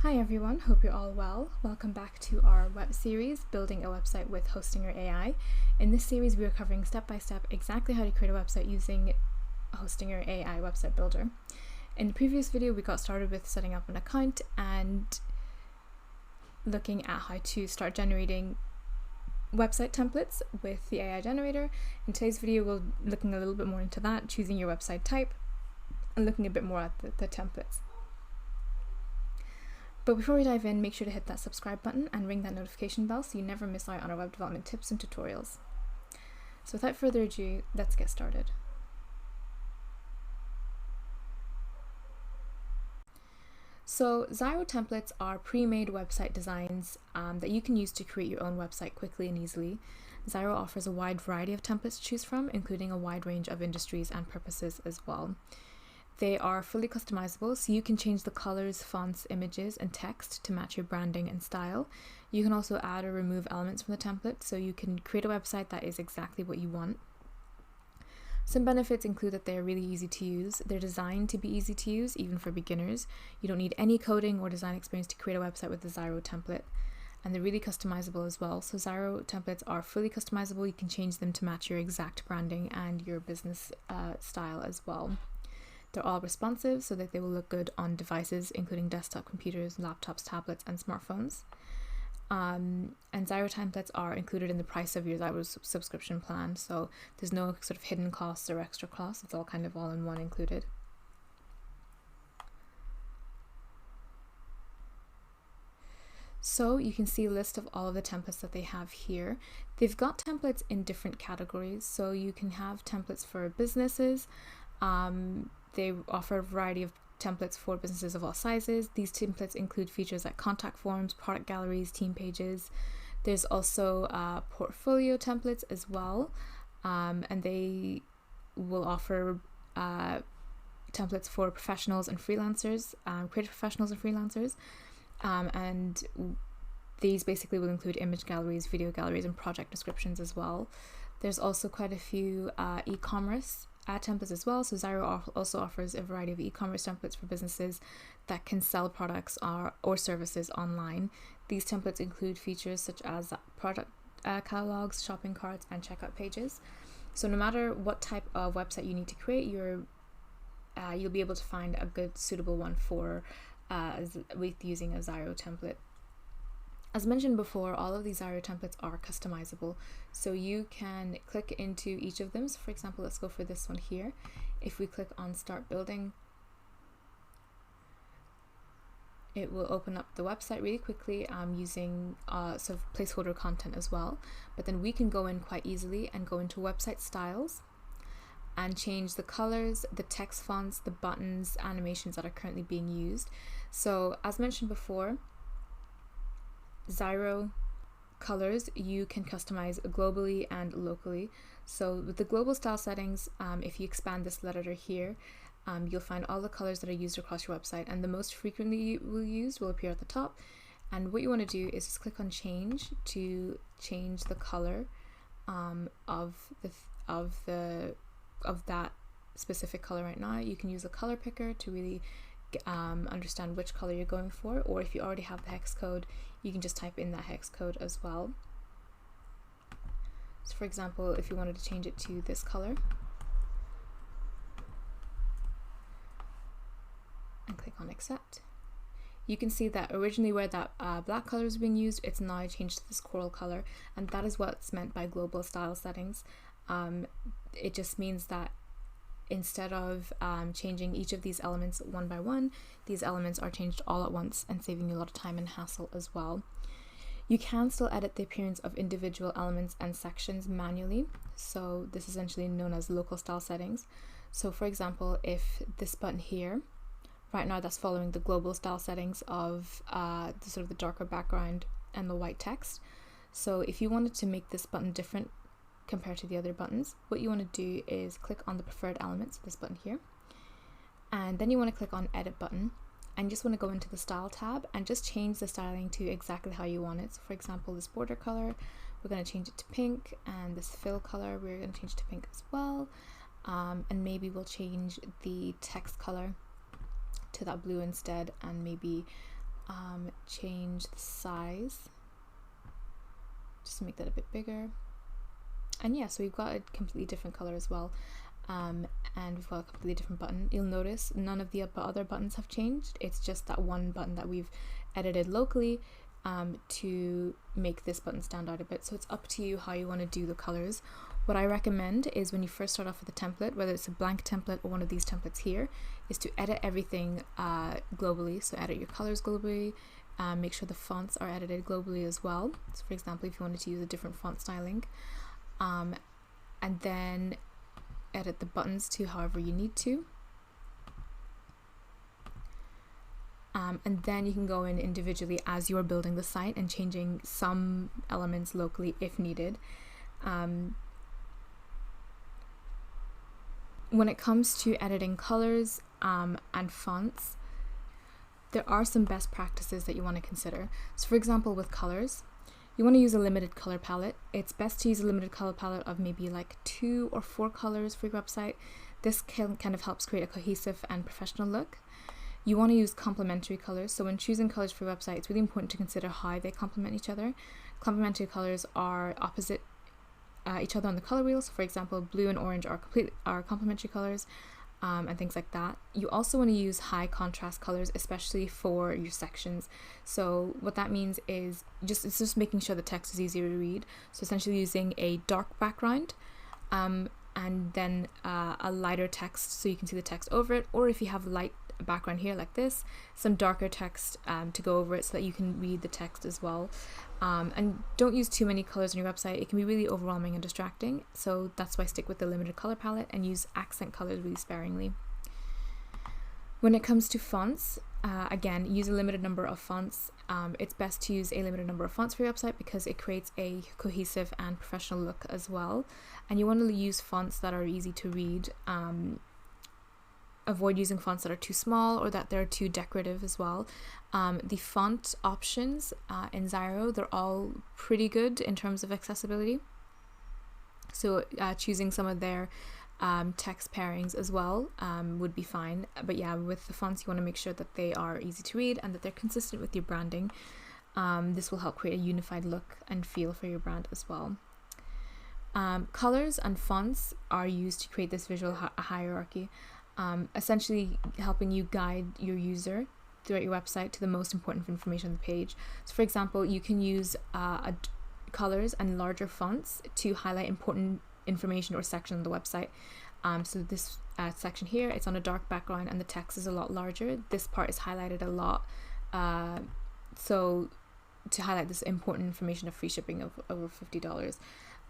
Hi everyone, hope you're all well. Welcome back to our web series, Building a Website with Hostinger AI. In this series, we are covering step by step exactly how to create a website using Hostinger AI Website Builder. In the previous video, we got started with setting up an account and looking at how to start generating website templates with the AI generator. In today's video, we're looking a little bit more into that, choosing your website type, and looking a bit more at the templates. But before we dive in, make sure to hit that subscribe button and ring that notification bell so you never miss out on our web development tips and tutorials. So without further ado, let's get started. So Zyro templates are pre-made website designs that you can use to create your own website quickly and easily. Zyro offers a wide variety of templates to choose from, including a wide range of industries and purposes as well. They are fully customizable, so you can change the colors, fonts, images, and text to match your branding and style. You can also add or remove elements from the template, so you can create a website that is exactly what you want. Some benefits include that they are really easy to use. They're designed to be easy to use, even for beginners. You don't need any coding or design experience to create a website with the Zyro template. And they're really customizable as well. So Zyro templates are fully customizable. You can change them to match your exact branding and your business style as well. They're all responsive so that they will look good on devices, including desktop computers, laptops, tablets, and smartphones. And Zyro templates are included in the price of your Zyro subscription plan, so there's no sort of hidden costs or extra costs. It's all kind of all in one included. So you can see a list of all of the templates that they have here. They've got templates in different categories, so you can have templates for businesses. They offer a variety of templates for businesses of all sizes. These templates include features like contact forms, product galleries, team pages. There's also portfolio templates as well, and they will offer templates for professionals and freelancers, creative professionals and freelancers, and these basically will include image galleries, video galleries, and project descriptions as well. There's also quite a few e-commerce templates as well. So Zyro also offers a variety of e-commerce templates for businesses that can sell products or services online. These templates include features such as product catalogs, shopping carts, and checkout pages. So no matter what type of website you need to create, you'll be able to find a good suitable one for with using a Zyro template. As mentioned before, all of these Zyro templates are customizable, so you can click into each of them. So for example, let's go for this one here. If we click on Start Building, it will open up the website really quickly using sort of placeholder content as well. But then we can go in quite easily and go into website styles and change the colors, the text fonts, the buttons, animations that are currently being used. So as mentioned before, Zyro colors you can customize globally and locally. So with the global style settings, if you expand this letter here, you'll find all the colors that are used across your website, and the most frequently used will appear at the top. And what you want to do is just click on change to change the color of that specific color right now. You can use a color picker to really understand which color you're going for, or if you already have the hex code, you can just type in that hex code as well. So for example, if you wanted to change it to this color and click on accept, you can see that originally where that black color is being used, it's now changed to this coral color, and that is what's meant by global style settings. It just means that instead of changing each of these elements one by one, these elements are changed all at once and saving you a lot of time and hassle as well. You can still edit the appearance of individual elements and sections manually, so this is essentially known as local style settings. So for example, if this button here, right now that's following the global style settings of the darker background and the white text. So if you wanted to make this button different compared to the other buttons, what you want to do is click on the preferred elements, this button here, and then you want to click on edit button, and you just want to go into the style tab and just change the styling to exactly how you want it. So for example, this border color, we're going to change it to pink, and this fill color, we're going to change to pink as well, and maybe we'll change the text color to that blue instead, and maybe change the size just to make that a bit bigger. And yeah, so we've got a completely different color as well. And we've got a completely different button. You'll notice none of the other buttons have changed. It's just that one button that we've edited locally to make this button stand out a bit. So it's up to you how you want to do the colors. What I recommend is when you first start off with a template, whether it's a blank template or one of these templates here, is to edit everything globally. So edit your colors globally, make sure the fonts are edited globally as well. So for example, if you wanted to use a different font styling, and then edit the buttons to however you need to. And then you can go in individually as you are building the site and changing some elements locally if needed. When it comes to editing colors and fonts, there are some best practices that you want to consider. So for example, with colors, you want to use a limited color palette. It's best to use a limited color palette of maybe like 2 or 4 colors for your website. This kind of helps create a cohesive and professional look. You want to use complementary colors. So when choosing colors for your website, it's really important to consider how they complement each other. Complementary colors are opposite each other on the color wheel. So for example, blue and orange are complementary colors, and things like that. You also want to use high contrast colors, especially for your sections. So what that means is it's just making sure the text is easier to read. So essentially using a dark background, and then a lighter text so you can see the text over it, or if you have light background here like this, some darker text to go over it so that you can read the text as well. And don't use too many colors on your website. It can be really overwhelming and distracting, so that's why I stick with the limited color palette and use accent colors really sparingly. When it comes to fonts, again, use a limited number of fonts. It's best to use a limited number of fonts for your website because it creates a cohesive and professional look as well. And you want to use fonts that are easy to read. Avoid using fonts that are too small or that they're too decorative as well. The font options in Zyro, they're all pretty good in terms of accessibility. So choosing some of their text pairings as well would be fine. But yeah, with the fonts, you want to make sure that they are easy to read and that they're consistent with your branding. This will help create a unified look and feel for your brand as well. Colors and fonts are used to create this visual hierarchy. Essentially helping you guide your user throughout your website to the most important information on the page. So for example, you can use colors and larger fonts to highlight important information or section on the website. So this section here, it's on a dark background and the text is a lot larger. This part is highlighted a lot, so to highlight this important information of free shipping of over $50.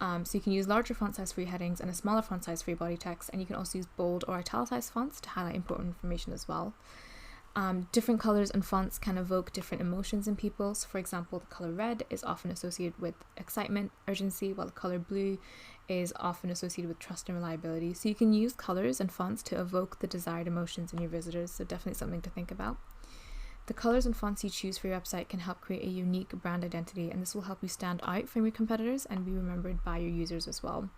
So you can use larger font size for your headings and a smaller font size for your body text, and you can also use bold or italicized fonts to highlight important information as well. Different colors and fonts can evoke different emotions in people. So for example, the color red is often associated with excitement, urgency, while the color blue is often associated with trust and reliability. So you can use colors and fonts to evoke the desired emotions in your visitors, so definitely something to think about. The colors and fonts you choose for your website can help create a unique brand identity, and this will help you stand out from your competitors and be remembered by your users as well.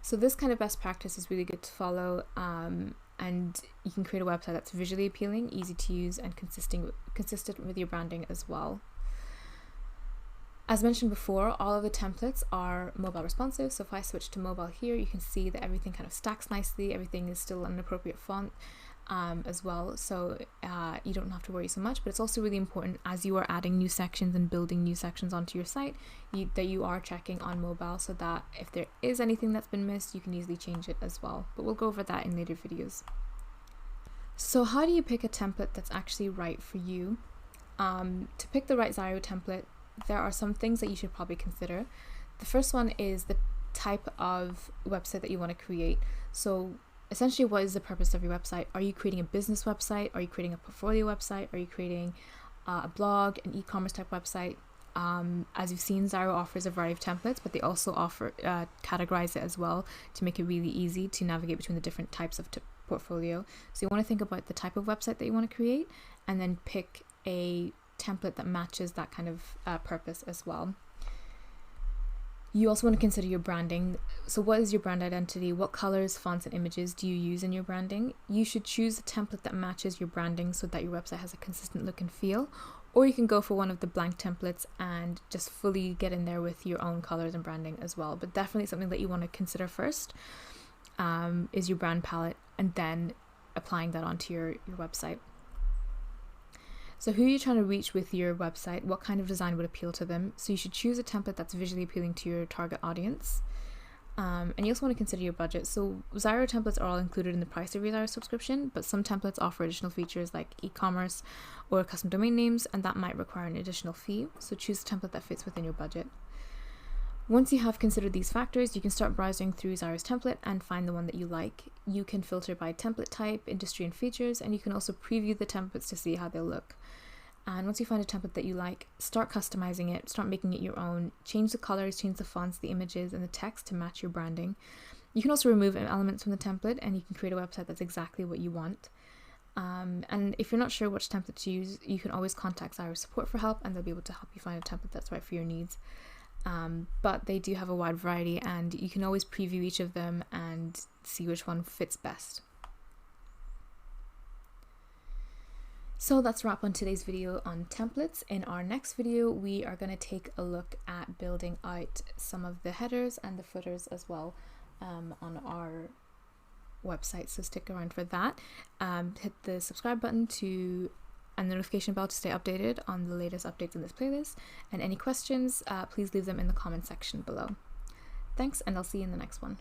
So this kind of best practice is really good to follow, and you can create a website that's visually appealing, easy to use, and consistent with your branding as well. As mentioned before, all of the templates are mobile responsive. So if I switch to mobile here, you can see that everything kind of stacks nicely. Everything is still an appropriate font as well. So you don't have to worry so much, but it's also really important as you are adding new sections and building new sections onto your site that you are checking on mobile, so that if there is anything that's been missed, you can easily change it as well. But we'll go over that in later videos. So how do you pick a template that's actually right for you? To pick the right Zyro template, there are some things that you should probably consider. The first one is the type of website that you want to create. So essentially, what is the purpose of your website? Are you creating a business website? Are you creating a portfolio website? Are you creating a blog, an e-commerce type website? As you've seen, Zyro offers a variety of templates, but they also offer categorize it as well to make it really easy to navigate between the different types of portfolio. So you want to think about the type of website that you want to create, and then pick a template that matches that kind of purpose as well. You also want to consider your branding. So what is your brand identity? What colors, fonts, and images do you use in your branding? You should choose a template that matches your branding so that your website has a consistent look and feel. Or you can go for one of the blank templates and just fully get in there with your own colors and branding as well. But definitely something that you want to consider first is your brand palette, and then applying that onto your website. So who are you trying to reach with your website? What kind of design would appeal to them? So you should choose a template that's visually appealing to your target audience. And you also want to consider your budget. So Zyro templates are all included in the price of your Zyro subscription, but some templates offer additional features like e-commerce or custom domain names, and that might require an additional fee. So choose a template that fits within your budget. Once you have considered these factors, you can start browsing through Zyro's template and find the one that you like. You can filter by template type, industry, and features, and you can also preview the templates to see how they'll look. And once you find a template that you like, start customizing it, start making it your own, change the colors, change the fonts, the images, and the text to match your branding. You can also remove elements from the template, and you can create a website that's exactly what you want. And if you're not sure which template to use, you can always contact Zyro support for help, and they'll be able to help you find a template that's right for your needs. But they do have a wide variety, and you can always preview each of them and see which one fits best. So that's a wrap on today's video on templates. In our next video, we are going to take a look at building out some of the headers and the footers as well on our website. So stick around for that. Hit the subscribe button and the notification bell to stay updated on the latest updates in this playlist. And any questions, please leave them in the comment section below. Thanks, and I'll see you in the next one.